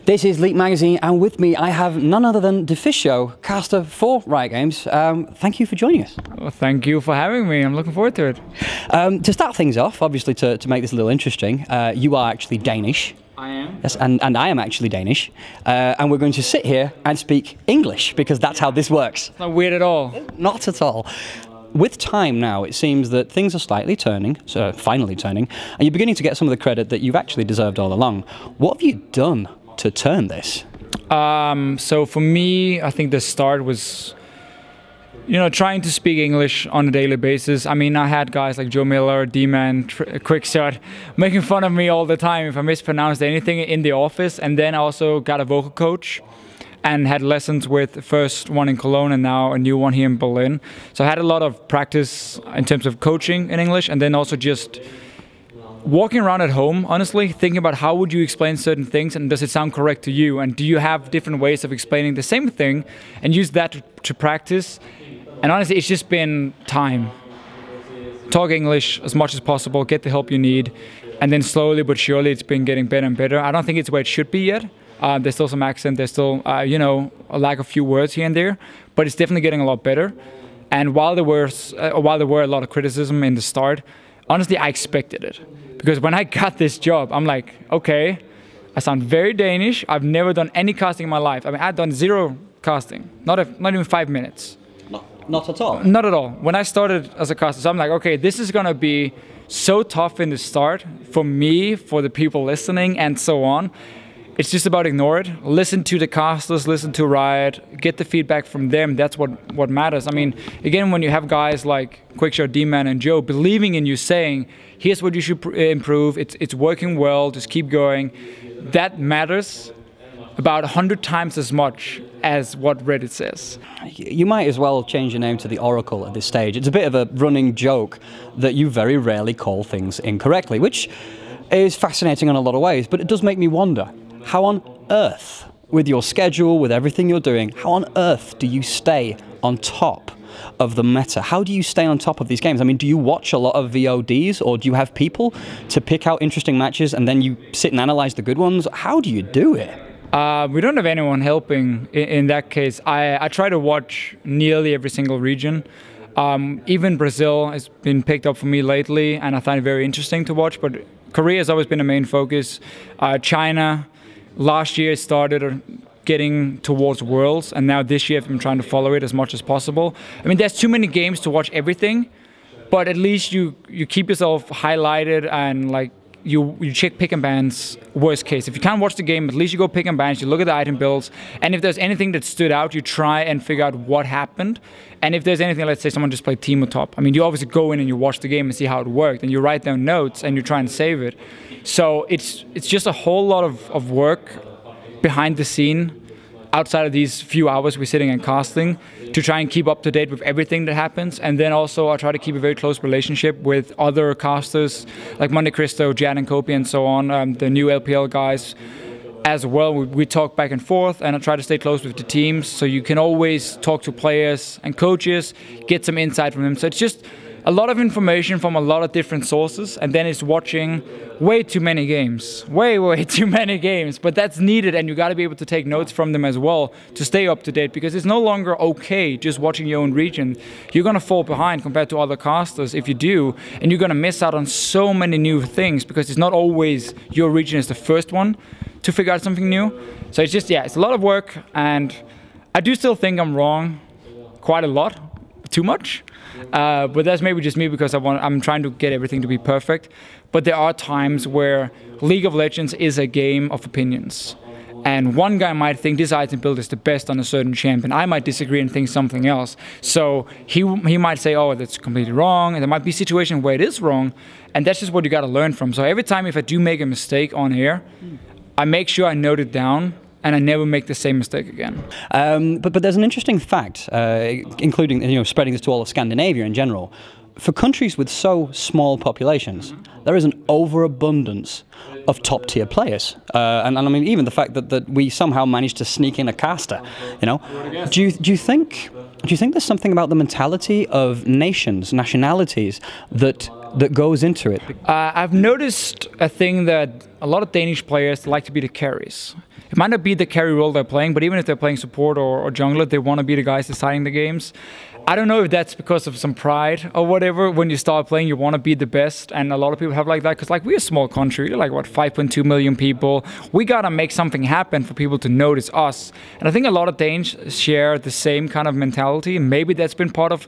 This is Leap Magazine, and with me I have none other than Deficio, caster for Riot Games. Thank you for joining us. Well, thank you for having me. I'm looking forward to it. To start things off, obviously to make this a little interesting, you are actually Danish. I am. Yes, and I am actually Danish. And we're going to sit here and speak English, because that's how this works. It's not weird at all. Not at all. With time now, it seems that things are slightly turning, finally turning, and you're beginning to get some of the credit that you've actually deserved all along. What have you done to turn this? So for me, I think the start was, trying to speak English on a daily basis. I mean, I had guys like Joe Miller, D-Man, Quickshot, making fun of me all the time if I mispronounced anything in the office. And then I also got a vocal coach and had lessons with the first one in Cologne and now a new one here in Berlin. So I had a lot of practice in terms of coaching in English, and then also just walking around at home, honestly, thinking about how would you explain certain things and does it sound correct to you, and do you have different ways of explaining the same thing, and use that to practice. And honestly, it's just been time. Talk English as much as possible, get the help you need, and then slowly but surely it's been getting better and better. I don't think it's where it should be yet. There's still some accent, there's still, a lack of few words here and there, but it's definitely getting a lot better. And while there were a lot of criticism in the start, honestly, I expected it. Because when I got this job, I'm like, okay, I sound very Danish. I've never done any casting in my life. I mean, I've done zero casting, not even 5 minutes. Not at all? Not at all. When I started as a caster, so I'm like, okay, this is gonna be so tough in the start for me, for the people listening, and so on. It's just about ignore it. Listen to the casters, listen to Riot, get the feedback from them. That's what matters. I mean, again, when you have guys like Quickshot, D-Man, and Joe believing in you, saying, here's what you should improve, it's working well, just keep going, that matters about 100 times as much as what Reddit says. You might as well change your name to the Oracle at this stage. It's a bit of a running joke that you very rarely call things incorrectly, which is fascinating in a lot of ways, but it does make me wonder, how on earth, with your schedule, with everything you're doing, how on earth do you stay on top of the meta? How do you stay on top of these games? I mean, do you watch a lot of VODs, or do you have people to pick out interesting matches and then you sit and analyze the good ones? How do you do it? We don't have anyone helping in that case. I try to watch nearly every single region. Even Brazil has been picked up for me lately, and I find it very interesting to watch, but Korea has always been a main focus. China, last year started getting towards Worlds, and now this year I've been trying to follow it as much as possible. I mean, there's too many games to watch everything, but at least you keep yourself highlighted, and like you check pick and bans, worst case. If you can't watch the game, at least you go pick and bans, you look at the item builds, and if there's anything that stood out, you try and figure out what happened. And if there's anything, let's say someone just played Teemo top, I mean, you obviously go in and you watch the game and see how it worked, and you write down notes and you try and save it. So it's just a whole lot of work behind the scene, outside of these few hours we're sitting and casting, to try and keep up to date with everything that happens. And then also I try to keep a very close relationship with other casters like Monte Cristo, Jan and Kopi, and so on, the new LPL guys as well. We talk back and forth, and I try to stay close with the teams, so you can always talk to players and coaches, get some insight from them. So it's just a lot of information from a lot of different sources, and then it's watching way too many games. Way too many games, but that's needed, and you got to be able to take notes from them as well to stay up to date, because it's no longer okay just watching your own region. You're going to fall behind compared to other casters if you do, and you're going to miss out on so many new things, because it's not always your region is the first one to figure out something new. So it's just, yeah, it's a lot of work, and I do still think I'm wrong quite a lot, too much. But that's maybe just me, because I'm trying to get everything to be perfect. But there are times where League of Legends is a game of opinions. And one guy might think this item build is the best on a certain champion. I might disagree and think something else. So he might say, oh, that's completely wrong. And there might be a situation where it is wrong. And that's just what you got to learn from. So every time if I do make a mistake on air, I make sure I note it down, and I never make the same mistake again. But there's an interesting fact, including spreading this to all of Scandinavia in general. For countries with so small populations, there is an overabundance of top-tier players, and I mean even the fact that we somehow managed to sneak in a caster. Do you think there's something about the mentality of nationalities that that goes into it? I've noticed a thing that a lot of Danish players like to be the carries. It might not be the carry role they're playing, but even if they're playing support or jungler, they want to be the guys deciding the games. I don't know if that's because of some pride or whatever. When you start playing, you want to be the best, and a lot of people have like that because, like, we're a small country, like what 5.2 million people. We gotta make something happen for people to notice us, and I think a lot of Danes share the same kind of mentality. Maybe that's been part of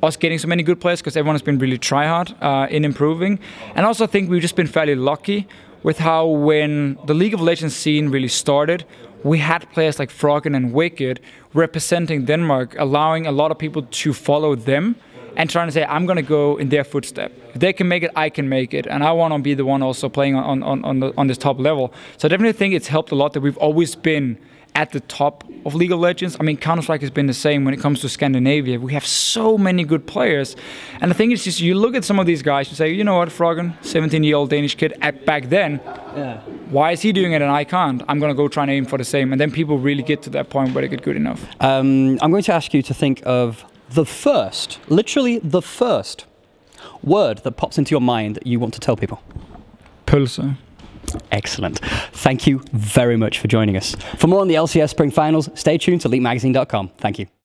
us getting so many good players because everyone has been really try hard in improving, and also I think we've just been fairly lucky with how when the League of Legends scene really started, we had players like Froggen and Wicked representing Denmark, allowing a lot of people to follow them and trying to say, I'm going to go in their footstep. If they can make it, I can make it. And I want to be the one also playing on this top level. So I definitely think it's helped a lot that we've always been at the top of League of Legends. I mean, Counter-Strike has been the same when it comes to Scandinavia. We have so many good players. And the thing is just, you look at some of these guys, you say, you know what, Froggen, 17-year-old Danish kid, back then, why is he doing it and I can't? I'm going to go try and aim for the same. And then people really get to that point where they get good enough. I'm going to ask you to think of the first, literally the first word that pops into your mind that you want to tell people. Pølse. Excellent. Thank you very much for joining us. For more on the LCS Spring Finals, stay tuned to leapmagazine.com. Thank you.